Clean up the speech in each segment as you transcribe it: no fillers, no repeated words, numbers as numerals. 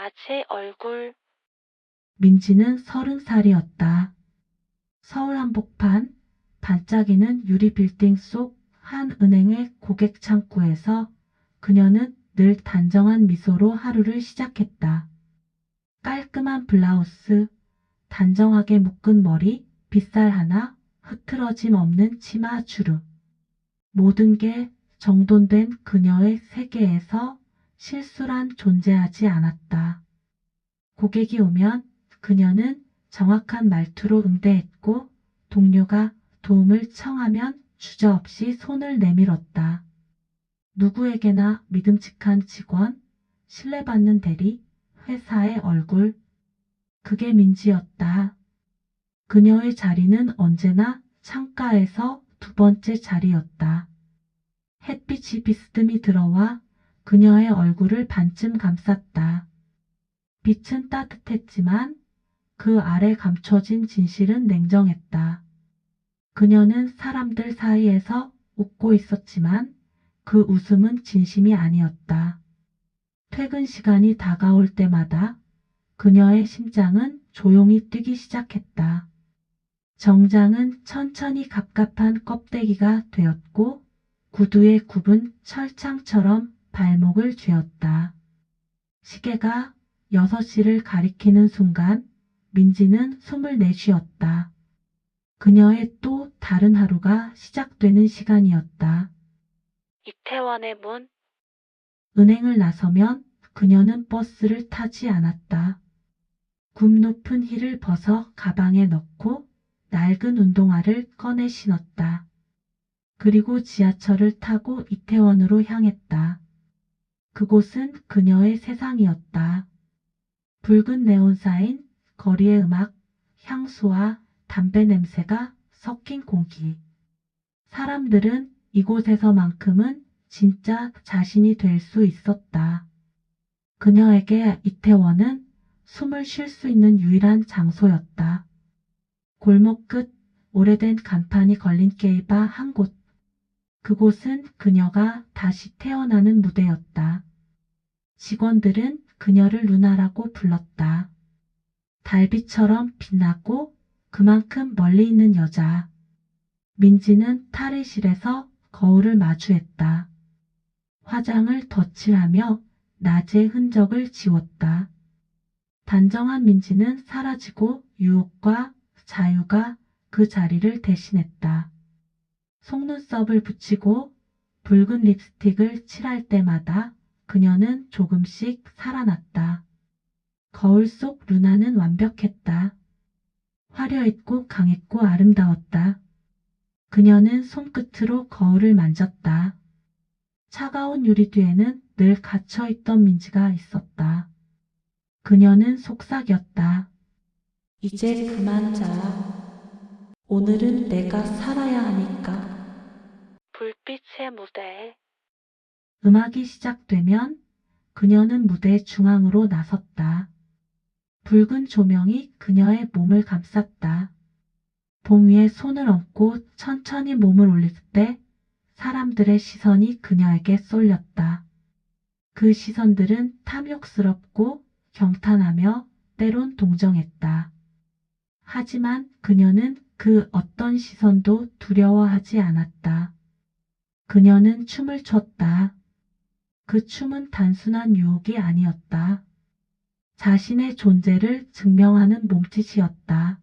낮의 얼굴. 민지는 30살이었다. 서울 한복판 반짝이는 유리 빌딩 속 한 은행의 고객 창구에서 그녀는 늘 단정한 미소로 하루를 시작했다. 깔끔한 블라우스, 단정하게 묶은 머리, 빗살 하나, 흐트러짐 없는 치마 주름. 모든 게 정돈된 그녀의 세계에서 실수란 존재하지 않았다. 고객이 오면 그녀는 정확한 말투로 응대했고 동료가 도움을 청하면 주저없이 손을 내밀었다. 누구에게나 믿음직한 직원, 신뢰받는 대리, 회사의 얼굴. 그게 민지였다. 그녀의 자리는 언제나 창가에서 두 번째 자리였다. 햇빛이 비스듬히 들어와 그녀의 얼굴을 반쯤 감쌌다. 빛은 따뜻했지만 그 아래 감춰진 진실은 냉정했다. 그녀는 사람들 사이에서 웃고 있었지만 그 웃음은 진심이 아니었다. 퇴근 시간이 다가올 때마다 그녀의 심장은 조용히 뛰기 시작했다. 정장은 천천히 갑갑한 껍데기가 되었고 구두의 굽은 철창처럼 발목을 쥐었다. 시계가 6시를 가리키는 순간 민지는 숨을 내쉬었다. 그녀의 또 다른 하루가 시작되는 시간이었다. 이태원의 문. 은행을 나서면 그녀는 버스를 타지 않았다. 굽 높은 힐을 벗어 가방에 넣고 낡은 운동화를 꺼내 신었다. 그리고 지하철을 타고 이태원으로 향했다. 그곳은 그녀의 세상이었다. 붉은 네온사인, 거리의 음악, 향수와 담배 냄새가 섞인 공기. 사람들은 이곳에서만큼은 진짜 자신이 될 수 있었다. 그녀에게 이태원은 숨을 쉴 수 있는 유일한 장소였다. 골목 끝 오래된 간판이 걸린 게이바 한 곳. 그곳은 그녀가 다시 태어나는 무대였다. 직원들은 그녀를 누나라고 불렀다. 달빛처럼 빛나고 그만큼 멀리 있는 여자. 민지는 탈의실에서 거울을 마주했다. 화장을 덧칠하며 낮의 흔적을 지웠다. 단정한 민지는 사라지고 유혹과 자유가 그 자리를 대신했다. 속눈썹을 붙이고 붉은 립스틱을 칠할 때마다 그녀는 조금씩 살아났다. 거울 속 루나는 완벽했다. 화려했고 강했고 아름다웠다. 그녀는 손끝으로 거울을 만졌다. 차가운 유리 뒤에는 늘 갇혀있던 민지가 있었다. 그녀는 속삭였다. 이제 그만 자. 오늘은 내가 살아야 하니까. 불빛의 무대. 음악이 시작되면 그녀는 무대 중앙으로 나섰다. 붉은 조명이 그녀의 몸을 감쌌다. 봉 위에 손을 얹고 천천히 몸을 올릴 때 사람들의 시선이 그녀에게 쏠렸다. 그 시선들은 탐욕스럽고 경탄하며 때론 동정했다. 하지만 그녀는 그 어떤 시선도 두려워하지 않았다. 그녀는 춤을 췄다. 그 춤은 단순한 유혹이 아니었다. 자신의 존재를 증명하는 몸짓이었다.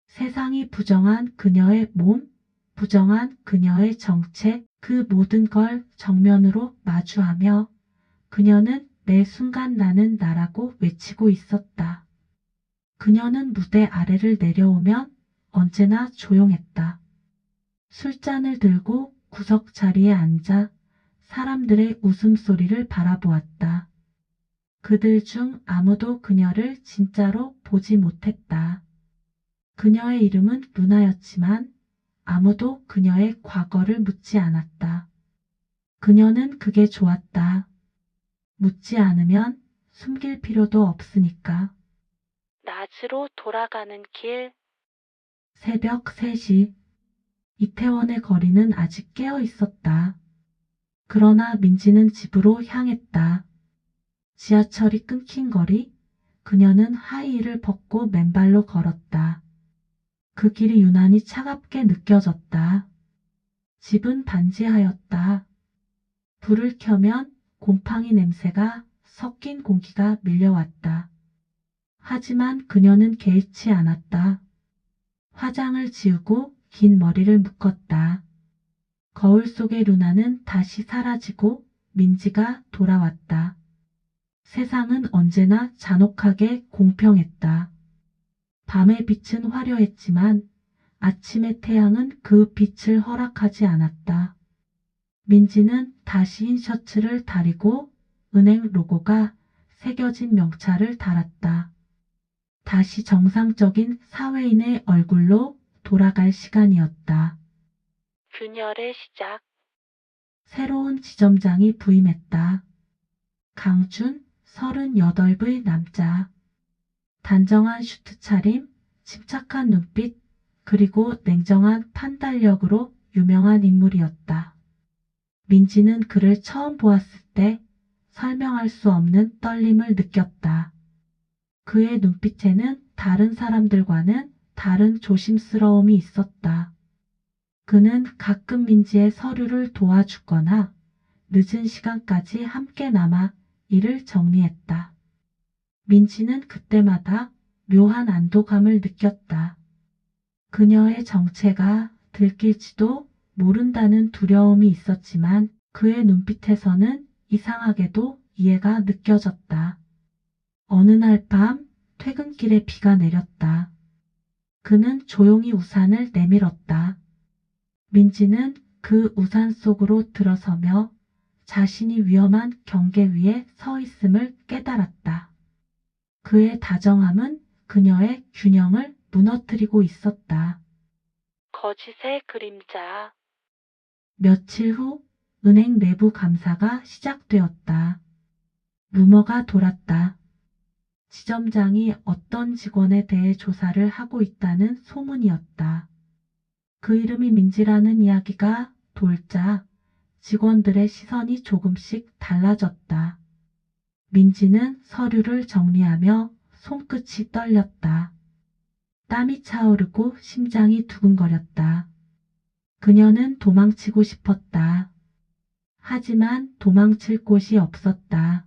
세상이 부정한 그녀의 몸, 부정한 그녀의 정체, 그 모든 걸 정면으로 마주하며 그녀는 매 순간 나는 나라고 외치고 있었다. 그녀는 무대 아래를 내려오면 언제나 조용했다. 술잔을 들고 구석 자리에 앉아 사람들의 웃음소리를 바라보았다. 그들 중 아무도 그녀를 진짜로 보지 못했다. 그녀의 이름은 루나였지만 아무도 그녀의 과거를 묻지 않았다. 그녀는 그게 좋았다. 묻지 않으면 숨길 필요도 없으니까. 낮으로 돌아가는 길. 새벽 3시. 이태원의 거리는 아직 깨어 있었다. 그러나 민지는 집으로 향했다. 지하철이 끊긴 거리, 그녀는 하이힐을 벗고 맨발로 걸었다. 그 길이 유난히 차갑게 느껴졌다. 집은 반지하였다. 불을 켜면 곰팡이 냄새가 섞인 공기가 밀려왔다. 하지만 그녀는 개의치 않았다. 화장을 지우고 긴 머리를 묶었다. 거울 속의 루나는 다시 사라지고 민지가 돌아왔다. 세상은 언제나 잔혹하게 공평했다. 밤의 빛은 화려했지만 아침의 태양은 그 빛을 허락하지 않았다. 민지는 다시 흰 셔츠를 다리고 은행 로고가 새겨진 명찰을 달았다. 다시 정상적인 사회인의 얼굴로 돌아갈 시간이었다. 균열의 시작. 새로운 지점장이 부임했다. 강준, 38의 남자. 단정한 슈트 차림, 침착한 눈빛, 그리고 냉정한 판단력으로 유명한 인물이었다. 민지는 그를 처음 보았을 때 설명할 수 없는 떨림을 느꼈다. 그의 눈빛에는 다른 사람들과는 다른 조심스러움이 있었다. 그는 가끔 민지의 서류를 도와주거나 늦은 시간까지 함께 남아 일을 정리했다. 민지는 그때마다 묘한 안도감을 느꼈다. 그녀의 정체가 들킬지도 모른다는 두려움이 있었지만 그의 눈빛에서는 이상하게도 이해가 느껴졌다. 어느 날 밤 퇴근길에 비가 내렸다. 그는 조용히 우산을 내밀었다. 민지는 그 우산 속으로 들어서며 자신이 위험한 경계 위에 서 있음을 깨달았다. 그의 다정함은 그녀의 균형을 무너뜨리고 있었다. 거짓의 그림자. 며칠 후 은행 내부 감사가 시작되었다. 루머가 돌았다. 지점장이 어떤 직원에 대해 조사를 하고 있다는 소문이었다. 그 이름이 민지라는 이야기가 돌자 직원들의 시선이 조금씩 달라졌다. 민지는 서류를 정리하며 손끝이 떨렸다. 땀이 차오르고 심장이 두근거렸다. 그녀는 도망치고 싶었다. 하지만 도망칠 곳이 없었다.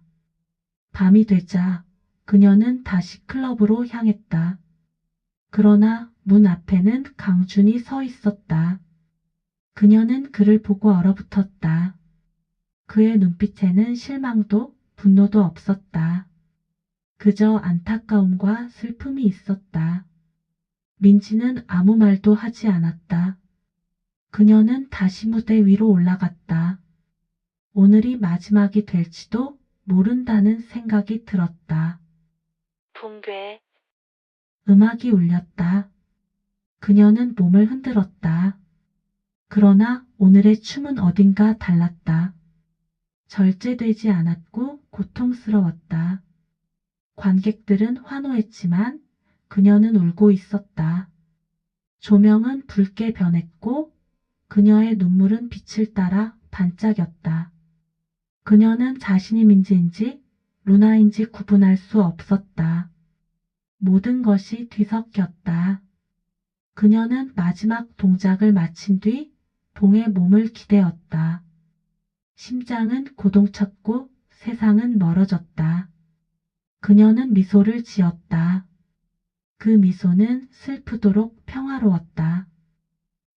밤이 되자 그녀는 다시 클럽으로 향했다. 그러나 문 앞에는 강준이 서 있었다. 그녀는 그를 보고 얼어붙었다. 그의 눈빛에는 실망도 분노도 없었다. 그저 안타까움과 슬픔이 있었다. 민지는 아무 말도 하지 않았다. 그녀는 다시 무대 위로 올라갔다. 오늘이 마지막이 될지도 모른다는 생각이 들었다. 붕괴. 음악이 울렸다. 그녀는 몸을 흔들었다. 그러나 오늘의 춤은 어딘가 달랐다. 절제되지 않았고 고통스러웠다. 관객들은 환호했지만 그녀는 울고 있었다. 조명은 붉게 변했고 그녀의 눈물은 빛을 따라 반짝였다. 그녀는 자신이 민지인지 루나인지 구분할 수 없었다. 모든 것이 뒤섞였다. 그녀는 마지막 동작을 마친 뒤 봉에 몸을 기대었다. 심장은 고동쳤고 세상은 멀어졌다. 그녀는 미소를 지었다. 그 미소는 슬프도록 평화로웠다.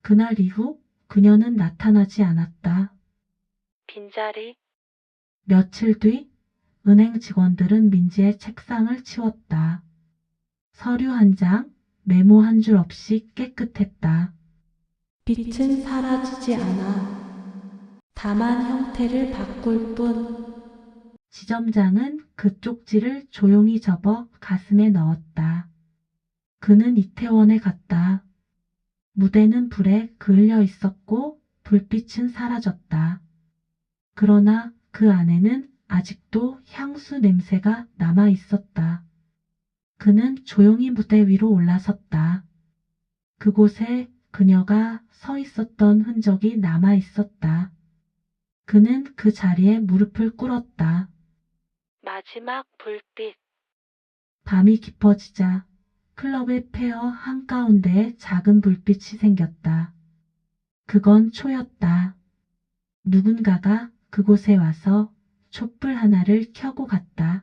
그날 이후 그녀는 나타나지 않았다. 빈자리. 며칠 뒤 은행 직원들은 민지의 책상을 치웠다. 서류 한 장, 메모 한 줄 없이 깨끗했다. 빛은 사라지지 않아. 다만 형태를 바꿀 뿐. 지점장은 그 쪽지를 조용히 접어 가슴에 넣었다. 그는 이태원에 갔다. 무대는 불에 그을려 있었고 불빛은 사라졌다. 그러나 그 안에는 아직도 향수 냄새가 남아 있었다. 그는 조용히 무대 위로 올라섰다. 그곳에 그녀가 서 있었던 흔적이 남아 있었다. 그는 그 자리에 무릎을 꿇었다. 마지막 불빛. 밤이 깊어지자 클럽의 폐허 한가운데에 작은 불빛이 생겼다. 그건 초였다. 누군가가 그곳에 와서 촛불 하나를 켜고 갔다.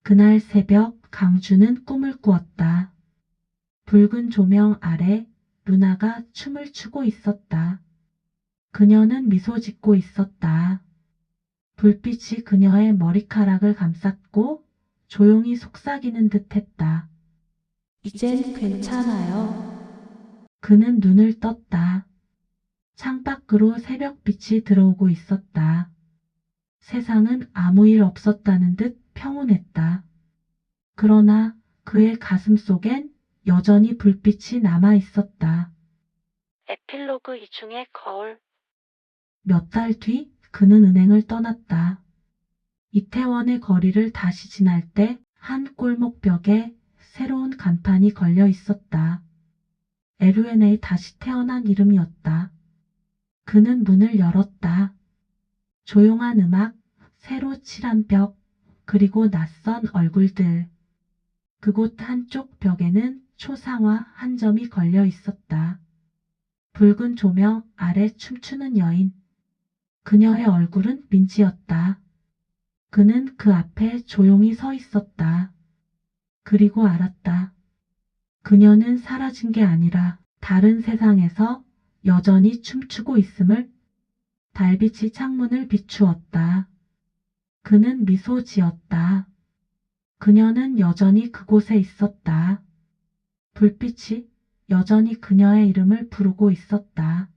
그날 새벽 강주는 꿈을 꾸었다. 붉은 조명 아래 루나가 춤을 추고 있었다. 그녀는 미소 짓고 있었다. 불빛이 그녀의 머리카락을 감쌌고 조용히 속삭이는 듯 했다. 이젠 괜찮아요. 그는 눈을 떴다. 창밖으로 새벽빛이 들어오고 있었다. 세상은 아무 일 없었다는 듯 평온했다. 그러나 그의 가슴 속엔 여전히 불빛이 남아 있었다. 에필로그 이중의 거울. 몇 달 뒤 그는 은행을 떠났다. 이태원의 거리를 다시 지날 때 한 골목벽에 새로운 간판이 걸려 있었다. LUNA 다시 태어난 이름이었다. 그는 문을 열었다. 조용한 음악, 새로 칠한 벽, 그리고 낯선 얼굴들. 그곳 한쪽 벽에는 초상화 한 점이 걸려 있었다. 붉은 조명 아래 춤추는 여인. 그녀의 얼굴은 민지였다. 그는 그 앞에 조용히 서 있었다. 그리고 알았다. 그녀는 사라진 게 아니라 다른 세상에서 여전히 춤추고 있음을. 달빛이 창문을 비추었다. 그는 미소 지었다. 그녀는 여전히 그곳에 있었다. 불빛이 여전히 그녀의 이름을 부르고 있었다.